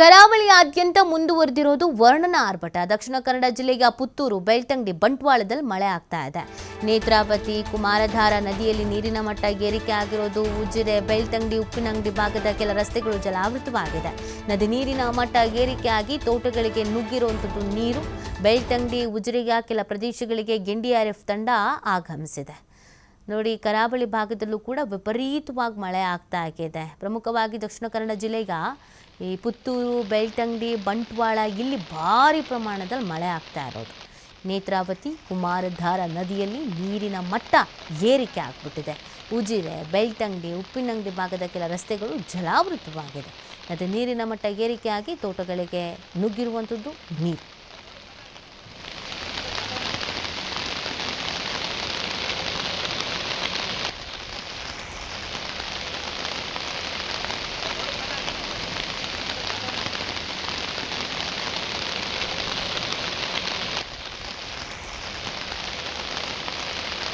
ಕರಾವಳಿಯಾದ್ಯಂತ ಮುಂದುವರೆದಿರೋದು ವರ್ಣನ ಆರ್ಭಟ. ದಕ್ಷಿಣ ಕನ್ನಡ ಜಿಲ್ಲೆಯ ಪುತ್ತೂರು, ಬೆಳ್ತಂಗಡಿ, ಬಂಟ್ವಾಳದಲ್ಲಿ ಮಳೆ ಆಗ್ತಾ ಇದೆ. ನೇತ್ರಾವತಿ, ಕುಮಾರಧಾರ ನದಿಯಲ್ಲಿ ನೀರಿನ ಮಟ್ಟ ಏರಿಕೆ ಆಗಿರೋದು. ಉಜಿರೆ, ಬೆಳ್ತಂಗಡಿ, ಉಪ್ಪಿನಂಗಡಿ ಭಾಗದ ಕೆಲ ರಸ್ತೆಗಳು ಜಲಾವೃತವಾಗಿದೆ. ನದಿ ನೀರಿನ ಮಟ್ಟ ಏರಿಕೆಯಾಗಿ ತೋಟಗಳಿಗೆ ನುಗ್ಗಿರುವಂಥದ್ದು ನೀರು. ಬೆಳ್ತಂಗಡಿ, ಉಜಿರೆಯ ಕೆಲ ಪ್ರದೇಶಗಳಿಗೆ ಎನ್ಡಿಆರ್ಎಫ್ ತಂಡ ಆಗಮಿಸಿದೆ. ನೋಡಿ, ಕರಾವಳಿ ಭಾಗದಲ್ಲೂ ಕೂಡ ವಿಪರೀತವಾಗಿ ಮಳೆ ಆಗ್ತಾ ಇದೆ. ಪ್ರಮುಖವಾಗಿ ದಕ್ಷಿಣ ಕನ್ನಡ ಜಿಲ್ಲೆಯ ಈ ಪುತ್ತೂರು, ಬೆಳ್ತಂಗಡಿ, ಬಂಟ್ವಾಳ ಇಲ್ಲಿ ಭಾರಿ ಪ್ರಮಾಣದಲ್ಲಿ ಮಳೆ ಆಗ್ತಾ ಇರೋದು. ನೇತ್ರಾವತಿ, ಕುಮಾರಧಾರ ನದಿಯಲ್ಲಿ ನೀರಿನ ಮಟ್ಟ ಏರಿಕೆ ಆಗಿಬಿಟ್ಟಿದೆ. ಉಜಿರೆ, ಬೆಳ್ತಂಗಡಿ, ಉಪ್ಪಿನಂಗಡಿ ಭಾಗದ ಕೆಲ ರಸ್ತೆಗಳು ಜಲಾವೃತವಾಗಿದೆ. ನದಿ ನೀರಿನ ಮಟ್ಟ ಏರಿಕೆಯಾಗಿ ತೋಟಗಳಿಗೆ ನುಗ್ಗಿರುವಂಥದ್ದು ನೀರು.